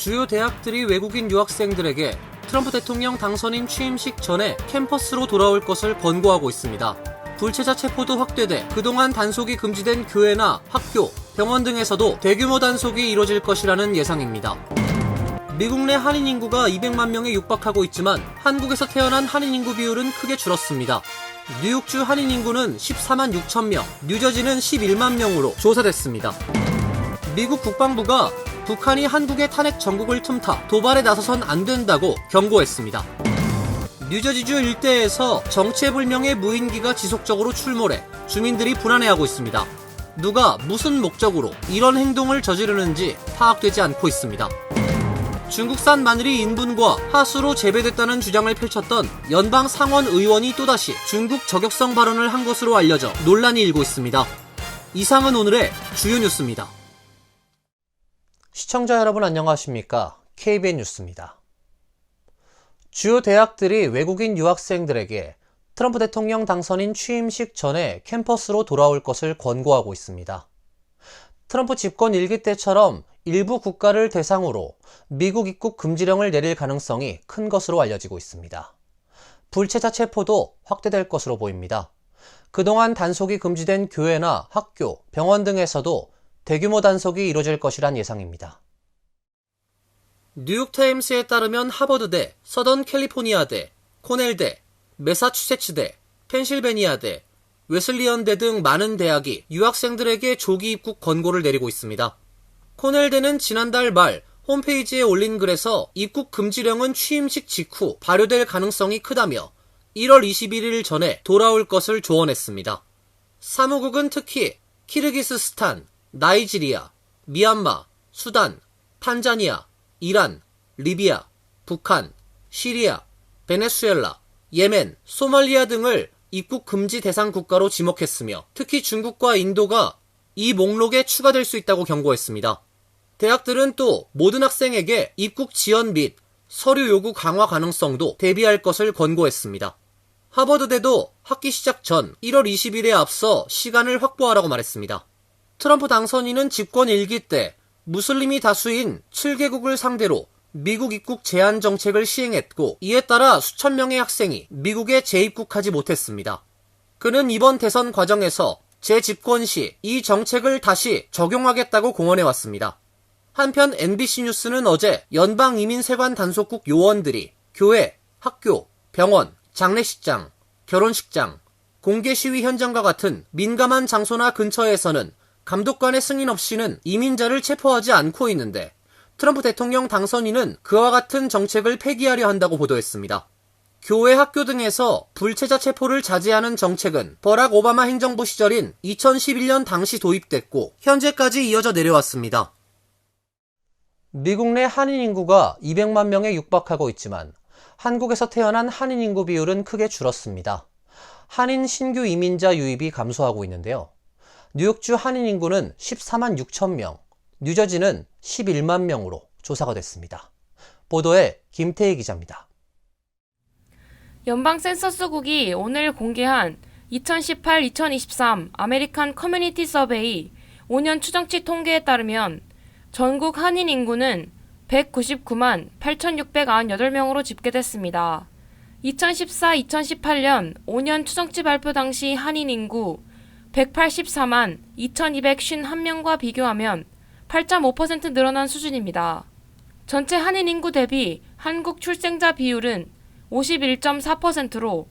주요 대학들이 외국인 유학생들에게 트럼프 대통령 당선인 취임식 전에 캠퍼스로 돌아올 것을 권고하고 있습니다. 불체자 체포도 확대돼 그동안 단속이 금지된 교회나 학교, 병원 등에서도 대규모 단속이 이뤄질 것이라는 예상입니다. 미국 내 한인 인구가 200만 명에 육박하고 있지만 한국에서 태어난 한인 인구 비율은 크게 줄었습니다. 뉴욕주 한인 인구는 14만 6천 명, 뉴저지는 11만 명으로 조사됐습니다. 미국 국방부가 북한이 한국의 탄핵 정국을 틈타 도발에 나서선 안 된다고 경고했습니다. 뉴저지주 일대에서 정체불명의 무인기가 지속적으로 출몰해 주민들이 불안해하고 있습니다. 누가 무슨 목적으로 이런 행동을 저지르는지 파악되지 않고 있습니다. 중국산 마늘이 인분과 하수로 재배됐다는 주장을 펼쳤던 연방 상원 의원이 또다시 중국 저격성 발언을 한 것으로 알려져 논란이 일고 있습니다. 이상은 오늘의 주요 뉴스입니다. 시청자 여러분 안녕하십니까? KBN 뉴스입니다. 주요 대학들이 외국인 유학생들에게 트럼프 대통령 당선인 취임식 전에 캠퍼스로 돌아올 것을 권고하고 있습니다. 트럼프 집권 1기 때처럼 일부 국가를 대상으로 미국 입국 금지령을 내릴 가능성이 큰 것으로 알려지고 있습니다. 불체자 체포도 확대될 것으로 보입니다. 그동안 단속이 금지된 교회나 학교, 병원 등에서도 대규모 단속이 이뤄질 것이란 예상입니다. 뉴욕타임스에 따르면 하버드대, 서던 캘리포니아대, 코넬대, 매사추세츠대, 펜실베니아대, 웨슬리언대 등 많은 대학이 유학생들에게 조기 입국 권고를 내리고 있습니다. 코넬대는 지난달 말 홈페이지에 올린 글에서 입국 금지령은 취임식 직후 발효될 가능성이 크다며 1월 21일 전에 돌아올 것을 조언했습니다. 사무국은 특히 키르기스스탄, 나이지리아, 미얀마, 수단, 탄자니아, 이란, 리비아, 북한, 시리아, 베네수엘라, 예멘, 소말리아 등을 입국 금지 대상 국가로 지목했으며 특히 중국과 인도가 이 목록에 추가될 수 있다고 경고했습니다. 대학들은 또 모든 학생에게 입국 지연 및 서류 요구 강화 가능성도 대비할 것을 권고했습니다. 하버드대도 학기 시작 전 1월 20일에 앞서 시간을 확보하라고 말했습니다. 트럼프 당선인은 집권 1기 때 무슬림이 다수인 7개국을 상대로 미국 입국 제한 정책을 시행했고 이에 따라 수천 명의 학생이 미국에 재입국하지 못했습니다. 그는 이번 대선 과정에서 재집권 시 이 정책을 다시 적용하겠다고 공언해왔습니다. 한편 NBC 뉴스는 어제 연방이민세관 단속국 요원들이 교회, 학교, 병원, 장례식장, 결혼식장, 공개 시위 현장과 같은 민감한 장소나 근처에서는 감독관의 승인 없이는 이민자를 체포하지 않고 있는데 트럼프 대통령 당선인은 그와 같은 정책을 폐기하려 한다고 보도했습니다. 교회, 학교 등에서 불체자 체포를 자제하는 정책은 버락 오바마 행정부 시절인 2011년 당시 도입됐고 현재까지 이어져 내려왔습니다. 미국 내 한인 인구가 200만 명에 육박하고 있지만 한국에서 태어난 한인 인구 비율은 크게 줄었습니다. 한인 신규 이민자 유입이 감소하고 있는데요. 뉴욕주 한인 인구는 14만 6천 명, 뉴저지는 11만 명으로 조사가 됐습니다. 보도에 김태희 기자입니다. 연방 센서스국이 오늘 공개한 2018-2023 아메리칸 커뮤니티 서베이 5년 추정치 통계에 따르면 전국 한인 인구는 199만 8,698명으로 집계됐습니다. 2014-2018년 5년 추정치 발표 당시 한인 인구 184만 2,251명과 비교하면 8.5% 늘어난 수준입니다. 전체 한인 인구 대비 한국 출생자 비율은 51.4%로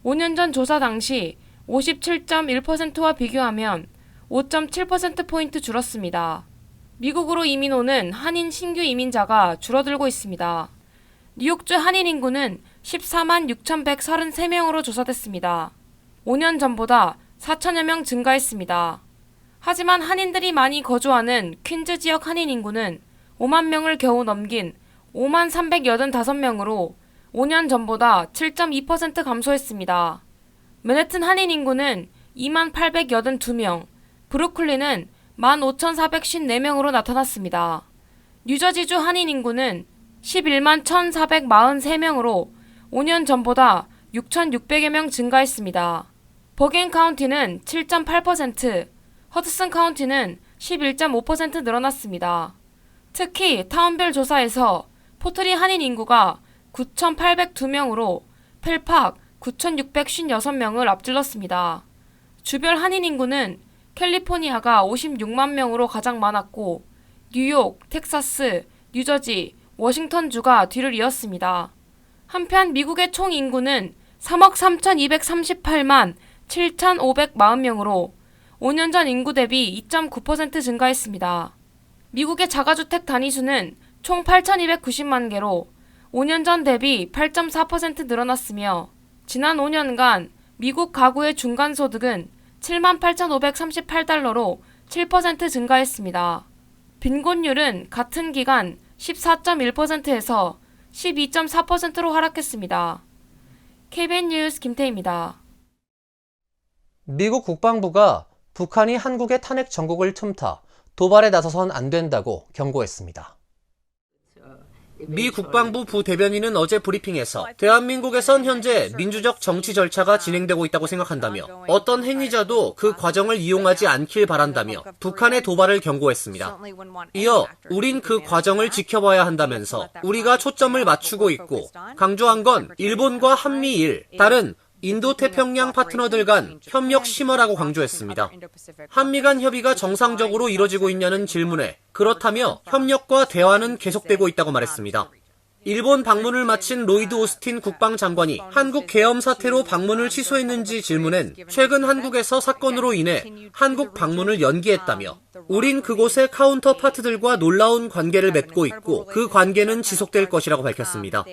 5년 전 조사 당시 57.1%와 비교하면 5.7%포인트 줄었습니다. 미국으로 이민 오는 한인 신규 이민자가 줄어들고 있습니다. 뉴욕주 한인 인구는 14만 6,133명으로 조사됐습니다. 5년 전보다 4천여 명 증가했습니다. 하지만 한인들이 많이 거주하는 퀸즈 지역 한인 인구는 5만 명을 겨우 넘긴 5만 385명으로 5년 전보다 7.2% 감소했습니다. 맨해튼 한인 인구는 2만 882명, 브루클린은 15,454명으로 나타났습니다. 뉴저지주 한인 인구는 11만 1,443명으로 5년 전보다 6,600여 명 증가했습니다. 버겐 카운티는 7.8%, 허드슨 카운티는 11.5% 늘어났습니다. 특히 타운별 조사에서 포트리 한인 인구가 9,802명으로 펠팍 9,656명을 앞질렀습니다. 주별 한인 인구는 캘리포니아가 56만 명으로 가장 많았고 뉴욕, 텍사스, 뉴저지, 워싱턴주가 뒤를 이었습니다. 한편 미국의 총 인구는 3억 3,238만 7,540명으로 5년 전 인구 대비 2.9% 증가했습니다. 미국의 자가주택 단위수는 총 8,290만 개로 5년 전 대비 8.4% 늘어났으며 지난 5년간 미국 가구의 중간소득은 78,538달러로 7% 증가했습니다. 빈곤율은 같은 기간 14.1%에서 12.4%로 하락했습니다. KBN 뉴스 김태희입니다. 미국 국방부가 북한이 한국의 탄핵 정국을 틈타 도발에 나서선 안 된다고 경고했습니다. 미 국방부 부대변인은 어제 브리핑에서 대한민국에선 현재 민주적 정치 절차가 진행되고 있다고 생각한다며 어떤 행위자도 그 과정을 이용하지 않길 바란다며 북한의 도발을 경고했습니다. 이어 우린 그 과정을 지켜봐야 한다면서 우리가 초점을 맞추고 있고 강조한 건 일본과 한미일, 다른 인도태평양 파트너들 간 협력 심화라고 강조했습니다. 한미 간 협의가 정상적으로 이뤄지고 있냐는 질문에 그렇다며 협력과 대화는 계속되고 있다고 말했습니다. 일본 방문을 마친 로이드 오스틴 국방장관이 한국 계엄 사태로 방문을 취소했는지 질문엔 최근 한국에서 사건으로 인해 한국 방문을 연기했다며 우린 그곳의 카운터파트들과 놀라운 관계를 맺고 있고 그 관계는 지속될 것이라고 밝혔습니다.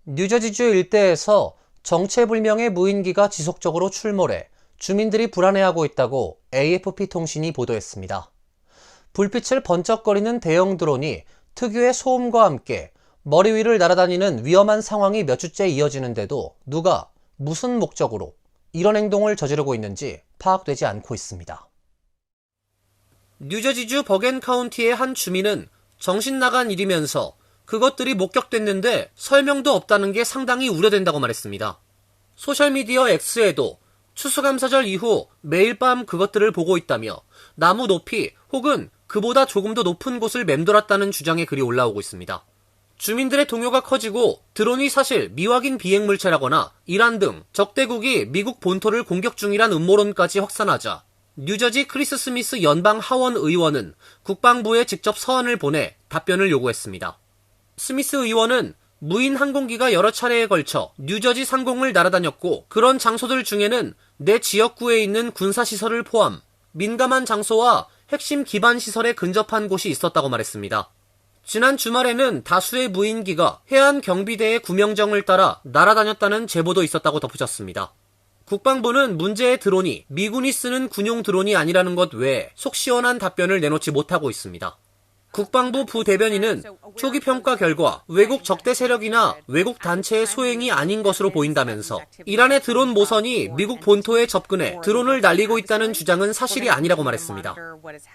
뉴저지주 일대에서 정체불명의 무인기가 지속적으로 출몰해 주민들이 불안해하고 있다고 AFP 통신이 보도했습니다. 불빛을 번쩍거리는 대형 드론이 특유의 소음과 함께 머리 위를 날아다니는 위험한 상황이 몇 주째 이어지는데도 누가 무슨 목적으로 이런 행동을 저지르고 있는지 파악되지 않고 있습니다. 뉴저지주 버겐 카운티의 한 주민은 정신 나간 일이면서 그것들이 목격됐는데 설명도 없다는 게 상당히 우려된다고 말했습니다. 소셜미디어 X에도 추수감사절 이후 매일 밤 그것들을 보고 있다며 나무 높이 혹은 그보다 조금 더 높은 곳을 맴돌았다는 주장의 글이 올라오고 있습니다. 주민들의 동요가 커지고 드론이 사실 미확인 비행물체라거나 이란 등 적대국이 미국 본토를 공격 중이란 음모론까지 확산하자 뉴저지 크리스 스미스 연방 하원 의원은 국방부에 직접 서한을 보내 답변을 요구했습니다. 스미스 의원은 무인 항공기가 여러 차례에 걸쳐 뉴저지 상공을 날아다녔고 그런 장소들 중에는 내 지역구에 있는 군사시설을 포함 민감한 장소와 핵심 기반 시설에 근접한 곳이 있었다고 말했습니다. 지난 주말에는 다수의 무인기가 해안경비대의 구명정을 따라 날아다녔다는 제보도 있었다고 덧붙였습니다. 국방부는 문제의 드론이 미군이 쓰는 군용 드론이 아니라는 것 외에 속 시원한 답변을 내놓지 못하고 있습니다. 국방부 부대변인은 초기 평가 결과 외국 적대 세력이나 외국 단체의 소행이 아닌 것으로 보인다면서 이란의 드론 모선이 미국 본토에 접근해 드론을 날리고 있다는 주장은 사실이 아니라고 말했습니다.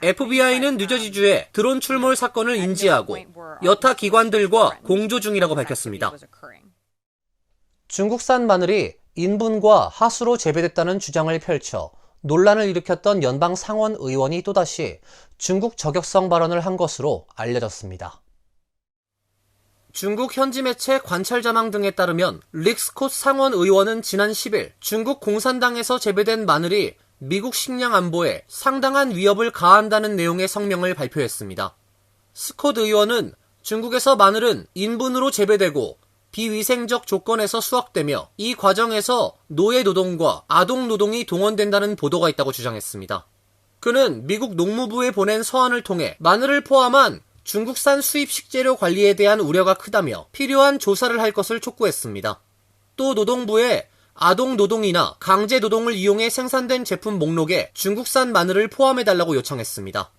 FBI는 뉴저지주의 드론 출몰 사건을 인지하고 여타 기관들과 공조 중이라고 밝혔습니다. 중국산 마늘이 인분과 하수로 재배됐다는 주장을 펼쳐 논란을 일으켰던 연방 상원 의원이 또다시 중국 저격성 발언을 한 것으로 알려졌습니다. 중국 현지 매체 관찰자망 등에 따르면 릭 스콧 상원 의원은 지난 10일 중국 공산당에서 재배된 마늘이 미국 식량 안보에 상당한 위협을 가한다는 내용의 성명을 발표했습니다. 스콧 의원은 중국에서 마늘은 인분으로 재배되고 비위생적 조건에서 수확되며 이 과정에서 노예 노동과 아동 노동이 동원된다는 보도가 있다고 주장했습니다. 그는 미국 농무부에 보낸 서한을 통해 마늘을 포함한 중국산 수입 식재료 관리에 대한 우려가 크다며 필요한 조사를 할 것을 촉구했습니다. 또 노동부에 아동 노동이나 강제 노동을 이용해 생산된 제품 목록에 중국산 마늘을 포함해달라고 요청했습니다.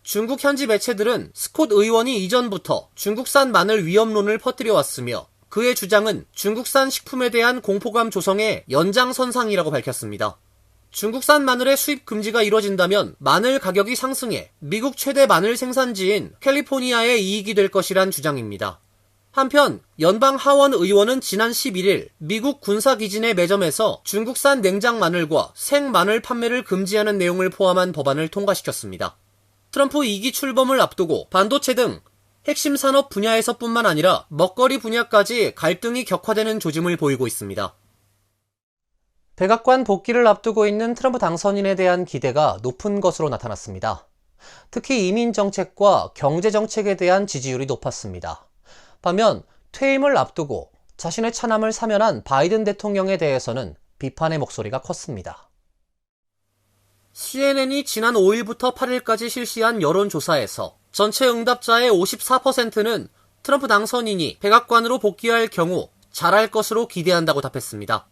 중국 현지 매체들은 스콧 의원이 이전부터 중국산 마늘 위험론을 퍼뜨려왔으며 그의 주장은 중국산 식품에 대한 공포감 조성의 연장선상이라고 밝혔습니다. 중국산 마늘의 수입 금지가 이뤄진다면 마늘 가격이 상승해 미국 최대 마늘 생산지인 캘리포니아에 이익이 될 것이란 주장입니다. 한편 연방 하원 의원은 지난 11일 미국 군사기지 내 매점에서 중국산 냉장 마늘과 생 마늘 판매를 금지하는 내용을 포함한 법안을 통과시켰습니다. 트럼프 2기 출범을 앞두고 반도체 등 핵심 산업 분야에서뿐만 아니라 먹거리 분야까지 갈등이 격화되는 조짐을 보이고 있습니다. 백악관 복귀를 앞두고 있는 트럼프 당선인에 대한 기대가 높은 것으로 나타났습니다. 특히 이민 정책과 경제 정책에 대한 지지율이 높았습니다. 반면 퇴임을 앞두고 자신의 차남을 사면한 바이든 대통령에 대해서는 비판의 목소리가 컸습니다. CNN이 지난 5일부터 8일까지 실시한 여론조사에서 전체 응답자의 54%는 트럼프 당선인이 백악관으로 복귀할 경우 잘할 것으로 기대한다고 답했습니다.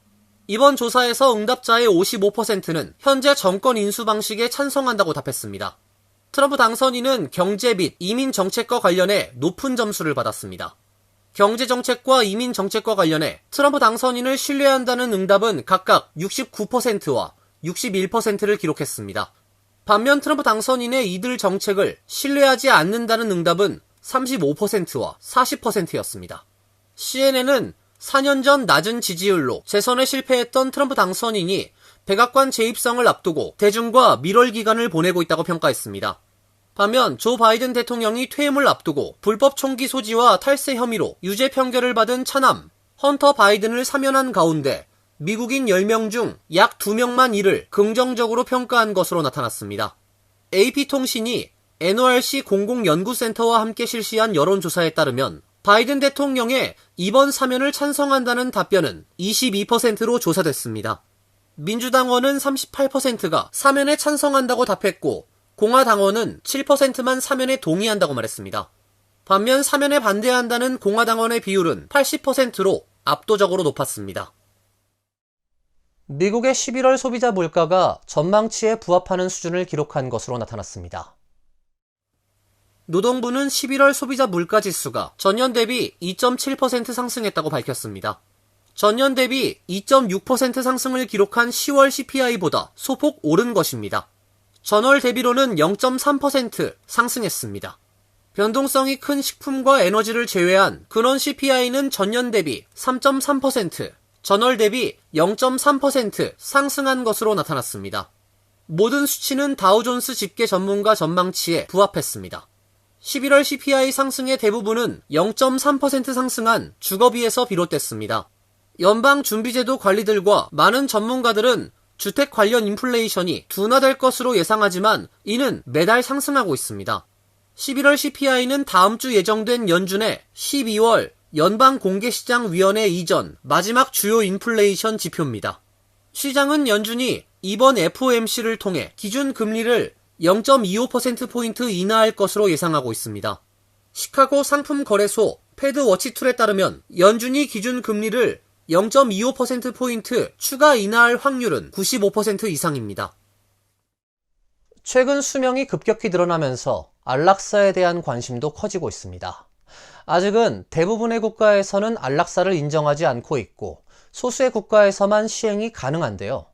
이번 조사에서 응답자의 55%는 현재 정권 인수 방식에 찬성한다고 답했습니다. 트럼프 당선인은 경제 및 이민 정책과 관련해 높은 점수를 받았습니다. 경제 정책과 이민 정책과 관련해 트럼프 당선인을 신뢰한다는 응답은 각각 69%와 61%를 기록했습니다. 반면 트럼프 당선인의 이들 정책을 신뢰하지 않는다는 응답은 35%와 40%였습니다. CNN은 4년 전 낮은 지지율로 재선에 실패했던 트럼프 당선인이 백악관 재입성을 앞두고 대중과 밀월 기간을 보내고 있다고 평가했습니다. 반면 조 바이든 대통령이 퇴임을 앞두고 불법 총기 소지와 탈세 혐의로 유죄 판결을 받은 차남 헌터 바이든을 사면한 가운데 미국인 10명 중 약 2명만 이를 긍정적으로 평가한 것으로 나타났습니다. AP통신이 NORC 공공연구센터와 함께 실시한 여론조사에 따르면 바이든 대통령의 이번 사면을 찬성한다는 답변은 22%로 조사됐습니다. 민주당원은 38%가 사면에 찬성한다고 답했고 공화당원은 7%만 사면에 동의한다고 말했습니다. 반면 사면에 반대한다는 공화당원의 비율은 80%로 압도적으로 높았습니다. 미국의 11월 소비자 물가가 전망치에 부합하는 수준을 기록한 것으로 나타났습니다. 노동부는 11월 소비자 물가 지수가 전년 대비 2.7% 상승했다고 밝혔습니다. 전년 대비 2.6% 상승을 기록한 10월 CPI보다 소폭 오른 것입니다. 전월 대비로는 0.3% 상승했습니다. 변동성이 큰 식품과 에너지를 제외한 근원 CPI는 전년 대비 3.3%, 전월 대비 0.3% 상승한 것으로 나타났습니다. 모든 수치는 다우존스 집계 전문가 전망치에 부합했습니다. 11월 CPI 상승의 대부분은 0.3% 상승한 주거비에서 비롯됐습니다. 연방준비제도 관리들과 많은 전문가들은 주택 관련 인플레이션이 둔화될 것으로 예상하지만 이는 매달 상승하고 있습니다. 11월 CPI는 다음 주 예정된 연준의 12월 연방공개시장위원회 이전 마지막 주요 인플레이션 지표입니다. 시장은 연준이 이번 FOMC를 통해 기준금리를 0.25%포인트 인하할 것으로 예상하고 있습니다. 시카고 상품거래소 패드워치툴에 따르면 연준이 기준금리를 0.25%포인트 추가 인하할 확률은 95% 이상입니다. 최근 수명이 급격히 늘어나면서 안락사에 대한 관심도 커지고 있습니다. 아직은 대부분의 국가에서는 안락사를 인정하지 않고 있고 소수의 국가에서만 시행이 가능한데요.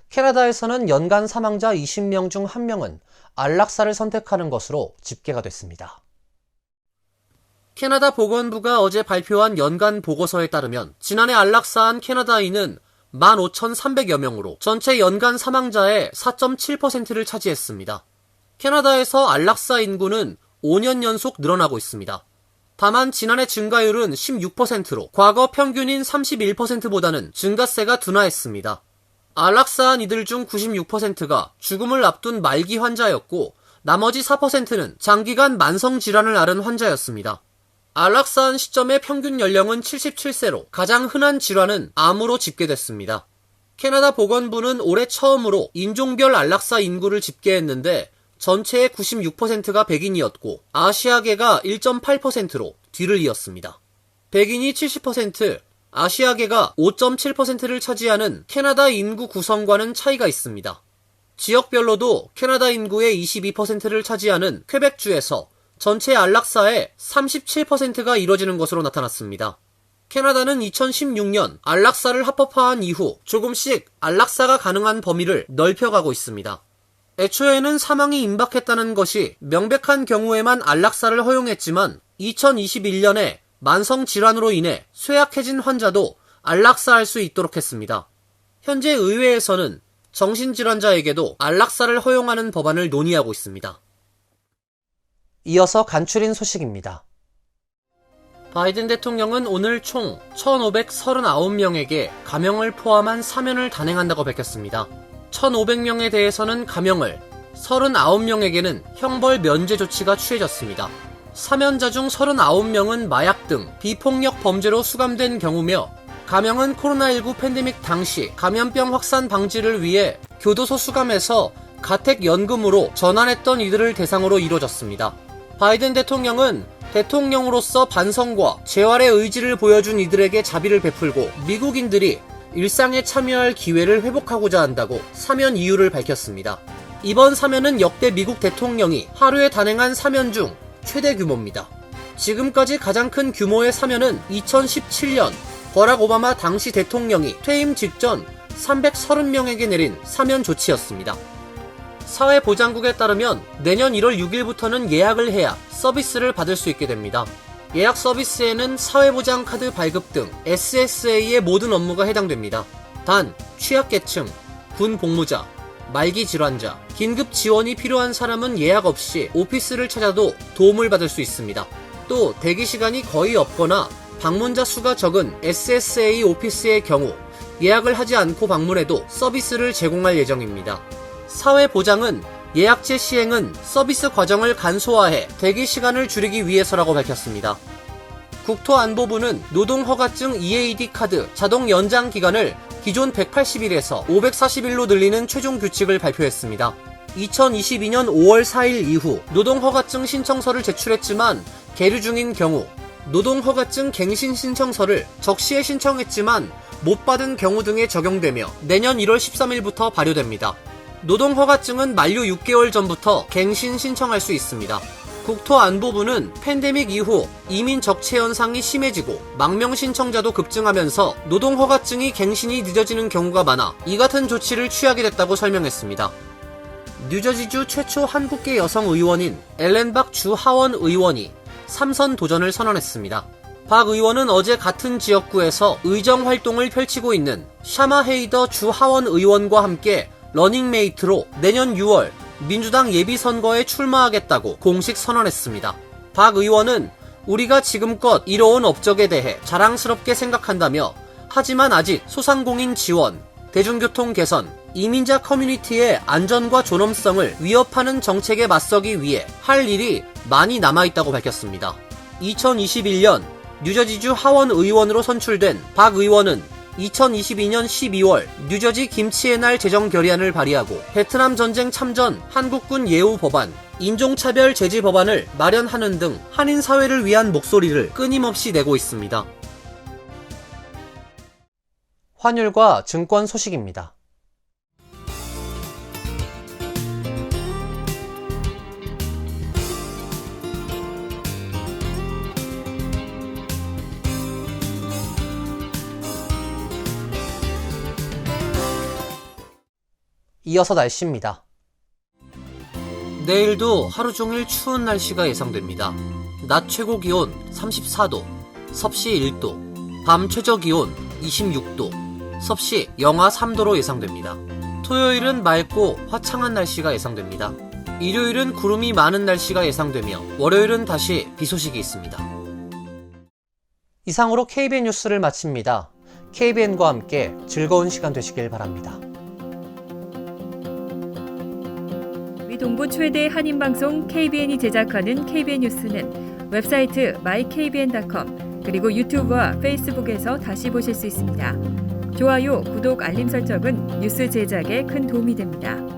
캐나다에서는 연간 사망자 20명 중 1명은 안락사를 선택하는 것으로 집계가 됐습니다. 캐나다 보건부가 어제 발표한 연간 보고서에 따르면 지난해 안락사한 캐나다인은 15,300여 명으로 전체 연간 사망자의 4.7%를 차지했습니다. 캐나다에서 안락사 인구는 5년 연속 늘어나고 있습니다. 다만 지난해 증가율은 16%로 과거 평균인 31%보다는 증가세가 둔화했습니다. 안락사한 이들 중 96%가 죽음을 앞둔 말기 환자였고 나머지 4%는 장기간 만성질환을 앓은 환자였습니다. 안락사한 시점의 평균 연령은 77세로 가장 흔한 질환은 암으로 집계됐습니다. 캐나다 보건부는 올해 처음으로 인종별 안락사 인구를 집계했는데 전체의 96%가 백인이었고 아시아계가 1.8%로 뒤를 이었습니다. 백인이 70%, 아시아계가 5.7%를 차지하는 캐나다 인구 구성과는 차이가 있습니다. 지역별로도 캐나다 인구의 22%를 차지하는 퀘벡주에서 전체 안락사의 37%가 이뤄지는 것으로 나타났습니다. 캐나다는 2016년 안락사를 합법화한 이후 조금씩 안락사가 가능한 범위를 넓혀가고 있습니다. 애초에는 사망이 임박했다는 것이 명백한 경우에만 안락사를 허용했지만 2021년에 만성질환으로 인해 쇠약해진 환자도 안락사할 수 있도록 했습니다. 현재 의회에서는 정신질환자에게도 안락사를 허용하는 법안을 논의하고 있습니다. 이어서 간추린 소식입니다. 바이든 대통령은 오늘 총 1,539명에게 감형을 포함한 사면을 단행한다고 밝혔습니다. 1,500명에 대해서는 감형을, 39명에게는 형벌 면제 조치가 취해졌습니다. 사면자 중 39명은 마약 등 비폭력 범죄로 수감된 경우며 감형은 코로나19 팬데믹 당시 감염병 확산 방지를 위해 교도소 수감에서 가택연금으로 전환했던 이들을 대상으로 이루어졌습니다. 바이든 대통령은 대통령으로서 반성과 재활의 의지를 보여준 이들에게 자비를 베풀고 미국인들이 일상에 참여할 기회를 회복하고자 한다고 사면 이유를 밝혔습니다. 이번 사면은 역대 미국 대통령이 하루에 단행한 사면 중 최대 규모입니다. 지금까지 가장 큰 규모의 사면은 2017년 버락 오바마 당시 대통령이 퇴임 직전 330명에게 내린 사면 조치였습니다. 사회보장국에 따르면 내년 1월 6일부터는 예약을 해야 서비스를 받을 수 있게 됩니다. 예약 서비스에는 사회보장 카드 발급 등 SSA의 모든 업무가 해당됩니다. 단, 취약계층, 군 복무자, 말기 질환자, 긴급 지원이 필요한 사람은 예약 없이 오피스를 찾아도 도움을 받을 수 있습니다. 또 대기 시간이 거의 없거나 방문자 수가 적은 SSA 오피스의 경우 예약을 하지 않고 방문해도 서비스를 제공할 예정입니다. 사회보장은 예약제 시행은 서비스 과정을 간소화해 대기 시간을 줄이기 위해서라고 밝혔습니다. 국토안보부는 노동허가증 EAD 카드 자동 연장 기간을 기존 180일에서 540일로 늘리는 최종 규칙을 발표했습니다. 2022년 5월 4일 이후 노동허가증 신청서를 제출했지만 계류 중인 경우 노동허가증 갱신 신청서를 적시에 신청했지만 못 받은 경우 등에 적용되며 내년 1월 13일부터 발효됩니다. 노동허가증은 만료 6개월 전부터 갱신 신청할 수 있습니다. 국토안보부는 팬데믹 이후 이민 적체 현상이 심해지고 망명 신청자도 급증하면서 노동허가증이 갱신이 늦어지는 경우가 많아 이 같은 조치를 취하게 됐다고 설명했습니다. 뉴저지주 최초 한국계 여성 의원인 엘렌 박 주 하원 의원이 3선 도전을 선언했습니다. 박 의원은 어제 같은 지역구에서 의정 활동을 펼치고 있는 샤마 헤이더 주 하원 의원과 함께 러닝메이트로 내년 6월 민주당 예비선거에 출마하겠다고 공식 선언했습니다. 박 의원은 우리가 지금껏 이뤄온 업적에 대해 자랑스럽게 생각한다며 하지만 아직 소상공인 지원, 대중교통 개선, 이민자 커뮤니티의 안전과 존엄성을 위협하는 정책에 맞서기 위해 할 일이 많이 남아있다고 밝혔습니다. 2021년 뉴저지주 하원 의원으로 선출된 박 의원은 2022년 12월 뉴저지 김치의 날 제정 결의안을 발의하고 베트남 전쟁 참전 한국군 예우 법안, 인종차별 제지 법안을 마련하는 등 한인 사회를 위한 목소리를 끊임없이 내고 있습니다. 환율과 증권 소식입니다. 이어서 날씨입니다. 내일도 하루 종일 추운 날씨가 예상됩니다. 낮 최고 기온 34도, 섭씨 1도, 밤 최저 기온 26도, 섭씨 영하 3도로 예상됩니다. 토요일은 맑고 화창한 날씨가 예상됩니다. 일요일은 구름이 많은 날씨가 예상되며 월요일은 다시 비 소식이 있습니다. 이상으로 KBN 뉴스를 마칩니다. KBN과 함께 즐거운 시간 되시길 바랍니다. 동부 최대 한인방송 KBN이 제작하는 KBN 뉴스는 웹사이트 mykbn.com 그리고 유튜브와 페이스북에서 다시 보실 수 있습니다. 좋아요, 구독, 알림 설정은 뉴스 제작에 큰 도움이 됩니다.